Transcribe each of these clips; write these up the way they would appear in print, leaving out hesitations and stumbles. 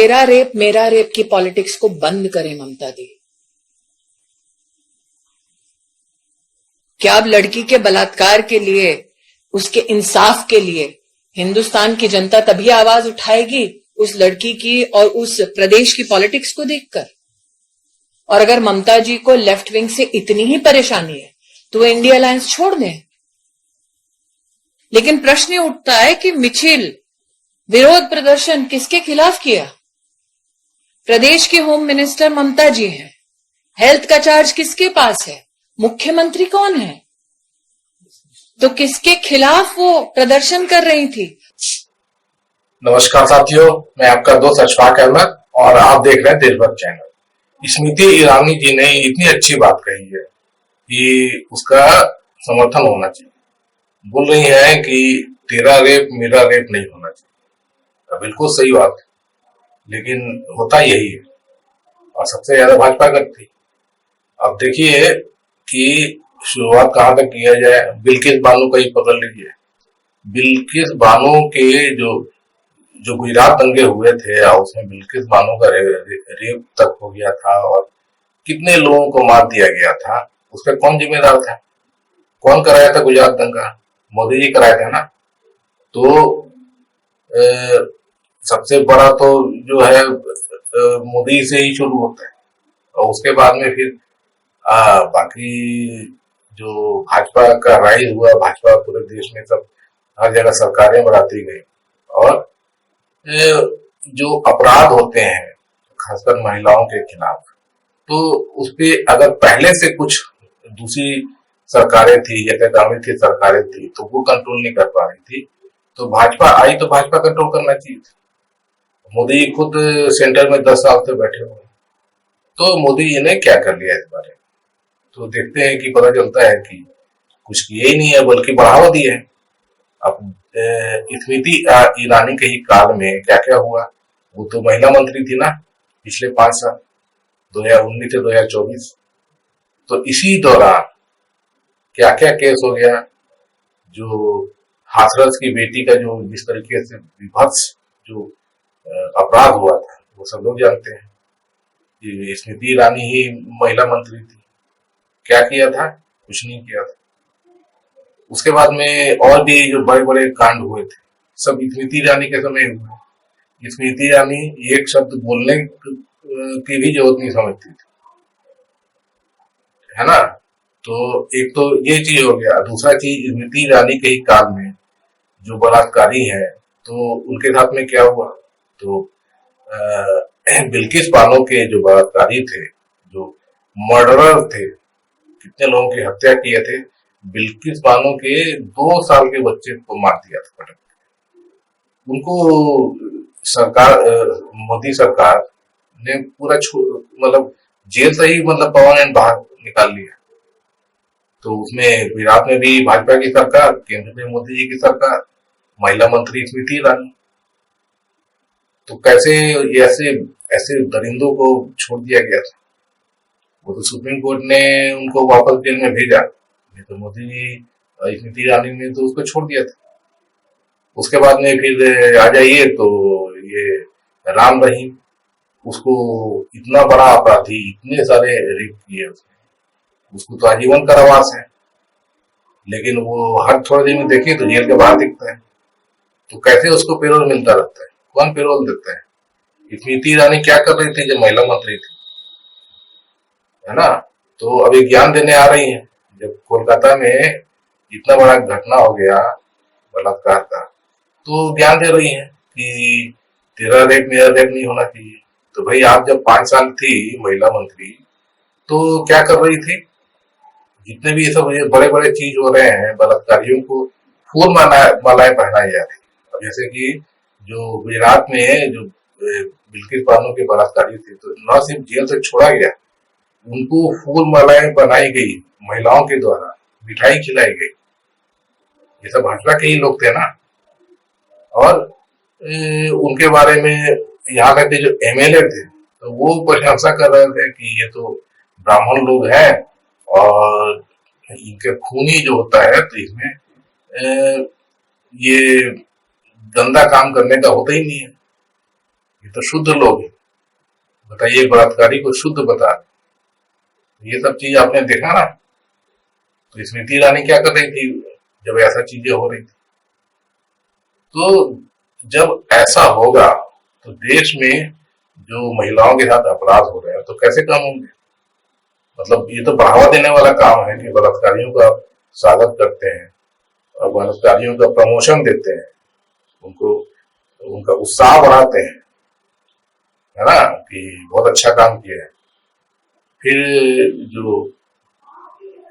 तेरा रेप मेरा रेप की पॉलिटिक्स को बंद करें ममता दी। क्या अब लड़की के बलात्कार के लिए, उसके इंसाफ के लिए हिंदुस्तान की जनता तभी आवाज उठाएगी उस लड़की की और उस प्रदेश की पॉलिटिक्स को देखकर? और अगर ममता जी को लेफ्ट विंग से इतनी ही परेशानी है तो वो इंडिया अलायंस छोड़ दें। लेकिन प्रश्न ये उठता है कि मिचिल विरोध प्रदर्शन किसके खिलाफ किया? प्रदेश की होम मिनिस्टर ममता जी हैं। हेल्थ का चार्ज किसके पास है? मुख्यमंत्री कौन है? तो किसके खिलाफ वो प्रदर्शन कर रही थी? नमस्कार साथियों, मैं आपका दोस्त अशफाक अहमद और आप देख रहे हैं देशभक्त चैनल। स्मृति ईरानी जी ने इतनी अच्छी बात कही है कि उसका समर्थन होना चाहिए। बोल रही है कि तेरा रेप मेरा रेप नहीं होना चाहिए। बिल्कुल सही बात है, लेकिन होता यही है और सबसे ज्यादा भाजपा करती। अब देखिए कि शुरुआत कहां तक किया जाए। बिल्किस बानो का ही पकड़ लीजिए। बिल्किस बानो के जो गुजरात दंगे हुए थे उसमें बिल्किस बानो का रेप तक हो गया था और कितने लोगों को मार दिया गया था। उसका कौन जिम्मेदार था? कौन कराया था गुजरात दंगा? मोदी जी कराया था ना। तो सबसे बड़ा तो जो है मोदी से ही शुरू होता है और उसके बाद में फिर बाकी जो भाजपा का राइज हुआ, भाजपा पूरे देश में सब हर जगह सरकारें बढ़ाती गई और जो अपराध होते हैं खासकर महिलाओं के खिलाफ, तो उसपे अगर पहले से कुछ दूसरी सरकारें थी या गांवी की सरकारें थी तो वो कंट्रोल नहीं कर पा रही थी, तो भाजपा आई तो भाजपा कंट्रोल करना चाहिए था। मोदी जी खुद सेंटर में 10 साल से बैठे हुए, तो मोदी जी ने क्या कर लिया इस बारे में? तो देखते हैं कि पता चलता है कि कुछ किए ही नहीं है बल्कि बढ़ावा दिया है। अब स्मृति ईरानी के ही काल में क्या क्या हुआ? वो तो महिला मंत्री थी ना पिछले 5 साल, 2019 से 2024। तो इसी दौरान क्या क्या केस हो गया। जो हाथरस की बेटी का जो जिस तरीके से विभत्स जो अपराध हुआ था वो सब लोग जानते हैं कि स्मृति ईरानी ही महिला मंत्री थी। क्या किया था? कुछ नहीं किया था। उसके बाद में और भी जो बड़े बड़े कांड हुए थे सब स्मृति ईरानी के समय हुए। स्मृति ईरानी एक शब्द बोलने की भी जरूरत नहीं समझती थी, है ना। तो एक तो ये चीज हो गया। दूसरा चीज, स्मृति ईरानी के ही काल में जो बलात्कारी है तो उनके साथ में क्या हुआ? तो बिल्किस बानो के जो बलात्कारी थे, जो मर्डरर थे, कितने लोगों की हत्या किए थे। बिल्किस बानो के 2 साल के बच्चे को मार दिया था पटक। उनको सरकार, मोदी सरकार ने पूरा मतलब जेल से ही मतलब परमानेंट बाहर निकाल लिया। तो उसमें गुजरात में भी भाजपा की सरकार, केंद्र में मोदी जी की सरकार, महिला मंत्री स्मृति ईरानी। तो कैसे ऐसे ऐसे दरिंदों को छोड़ दिया गया था? वो तो सुप्रीम कोर्ट ने उनको वापस जेल में भेजा, नहीं तो मोदी जी स्मृति ईरानी ने तो उसको छोड़ दिया था। उसके बाद में फिर आ जाइए तो ये राम रहीम, उसको इतना बड़ा अपराधी, इतने सारे रेप किए उसको तो आजीवन कारावास है, लेकिन वो हर थोड़े दिन में देखिए तो जेल के बाहर दिखता है। तो कैसे उसको पेरोल मिलता रहता है? कौन पेरोल देता है? स्मृति ईरानी क्या कर रही थी जब महिला मंत्री थी, है ना। तो अभी ज्ञान देने आ रही है। जब कोलकाता में इतना बड़ा घटना हो गया बलात्कार का, तो ज्ञान दे रही है कि तेरा रेप मेरा रेप नहीं होना चाहिए। तो भाई आप जब 5 साल थी महिला मंत्री तो क्या कर रही थी? जितने भी ये सब बड़े बड़े चीज हो रहे हैं, बलात्कारियों को फूल मालाएं पहनाई जा रही। अब जैसे कि जो गुजरात में जो बिल्किस बानो के बलात्कारी थे, तो न सिर्फ जेल से छोड़ा गया, उनको फूल मालाएं बनाई गई महिलाओं के द्वारा, मिठाई खिलाई गई। ये सब भाजपा के ही लोग थे ना। और उनके बारे में यहाँ के जो एमएलए थे तो वो प्रशंसा कर रहे थे कि ये तो ब्राह्मण लोग हैं और इनके खूनी जो होता है तो इसमें ये गंदा काम करने का होता ही नहीं है। ये तो शुद्ध लोग हैं। बताइए, बलात्कारी को शुद्ध बता रहे। ये सब चीज आपने देखा ना। तो स्मृति ईरानी क्या कर रही थी जब ऐसा चीजें हो रही थी? तो जब ऐसा होगा तो देश में जो महिलाओं के साथ अपराध हो रहे हैं तो कैसे कम होंगे? मतलब ये तो बढ़ावा देने वाला काम है कि बलात्कारियों का स्वागत करते हैं और बलात्कारियों का प्रमोशन देते हैं, उनको उनका उत्साह बढ़ाते हैं, है ना, कि बहुत अच्छा काम किया है। फिर जो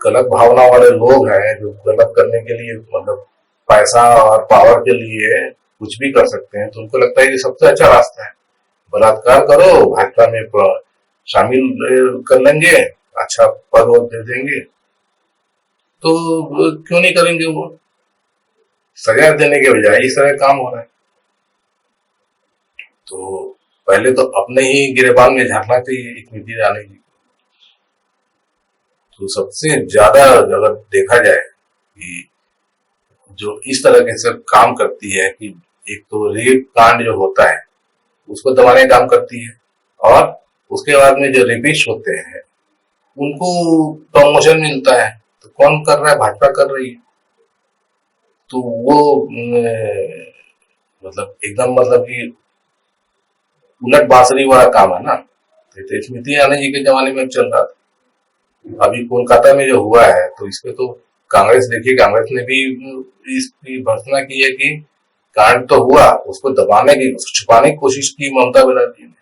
गलत भावना वाले लोग हैं, जो गलत करने के लिए मतलब पैसा और पावर के लिए कुछ भी कर सकते हैं, तो उनको लगता है ये सबसे अच्छा रास्ता है, बलात्कार करो, भाजपा में शामिल कर लेंगे, अच्छा पद और दे देंगे। तो क्यों नहीं करेंगे वो? सजा देने के बजाय इस तरह काम हो रहा है। तो पहले तो अपने ही गिरेबान में झांकना चाहिए स्मृति ईरानी जी। तो सबसे ज्यादा अगर देखा जाए कि जो इस तरह के सब काम करती है कि एक तो रेप कांड जो होता है उसको दबाने का काम करती है, और उसके बाद में जो रेपिस्ट होते हैं उनको प्रमोशन मिलता है। तो कौन कर रहा है? भाजपा कर रही है। तो वो मतलब एकदम मतलब कि उलट बांसुरी वाला काम है ना। तो स्मृति ईरानी जी के जमाने में चल रहा था। अभी कोलकाता में जो हुआ है तो इसपे तो कांग्रेस, देखिए कांग्रेस ने भी इसकी भर्त्सना की है कि कांड तो हुआ, उसको दबाने की, उसको छुपाने की कोशिश की ममता बनर्जी ने।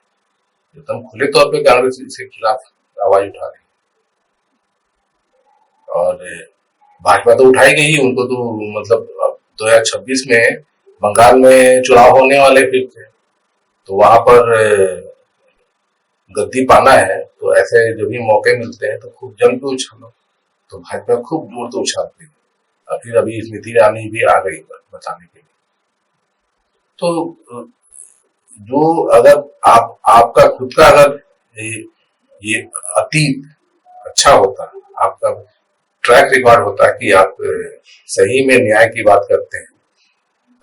एकदम खुले तौर पे कांग्रेस इसके खिलाफ आवाज उठा रही, और भाजपा तो उठाएगी ही। उनको तो मतलब 2026 में बंगाल में चुनाव होने वाले फिर थे, तो वहां पर गद्दी पाना है, तो ऐसे जो भी मौके मिलते हैं तो खूब जम के उछालो। तो भाजपा खूब जोर से उछालती है, और फिर अभी स्मृति ईरानी भी आ गई बचाने के लिए। तो जो अगर आपका खुद का अगर ये अतीत अच्छा होता, आपका ट्रैक रिकॉर्ड होता है कि आप सही में न्याय की बात करते हैं,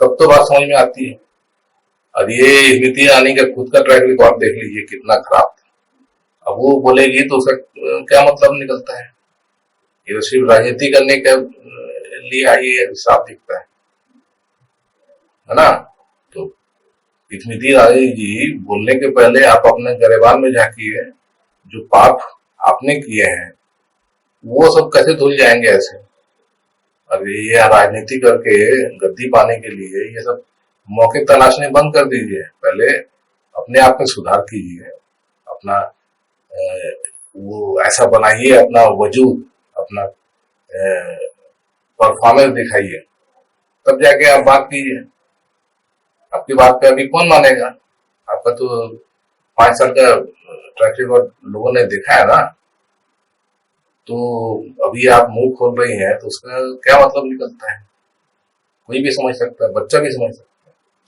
तब तो बात समझ में आती है। अब ये स्मृति ईरानी का खुद का ट्रैक रिकॉर्ड देख लीजिए कितना खराब था। अब वो बोलेगी तो उसका क्या मतलब निकलता है? ये तो सिर्फ राजनीति करने के लिए आई है, साफ दिखता है ना। तो स्मृति ईरानी जी बोलने के पहले आप अपने गरेबान में झांकिए, जो पाप आपने किए हैं वो सब कैसे धुल जाएंगे ऐसे। अब ये राजनीति करके गद्दी पाने के लिए ये सब मौके तलाशने बंद कर दीजिए। पहले अपने आप में सुधार कीजिए, अपना वो ऐसा बनाइए, अपना वजूद, अपना परफॉर्मेंस दिखाइए, तब जाके आप बात कीजिए। आपकी बात पे अभी कौन मानेगा? आपका तो 5 साल का ट्रैक रिकॉर्ड लोगों ने देखा है ना। तो अभी आप मुंह खोल रही हैं तो उसका क्या मतलब निकलता है? कोई भी समझ सकता है, बच्चा भी समझ सकता है।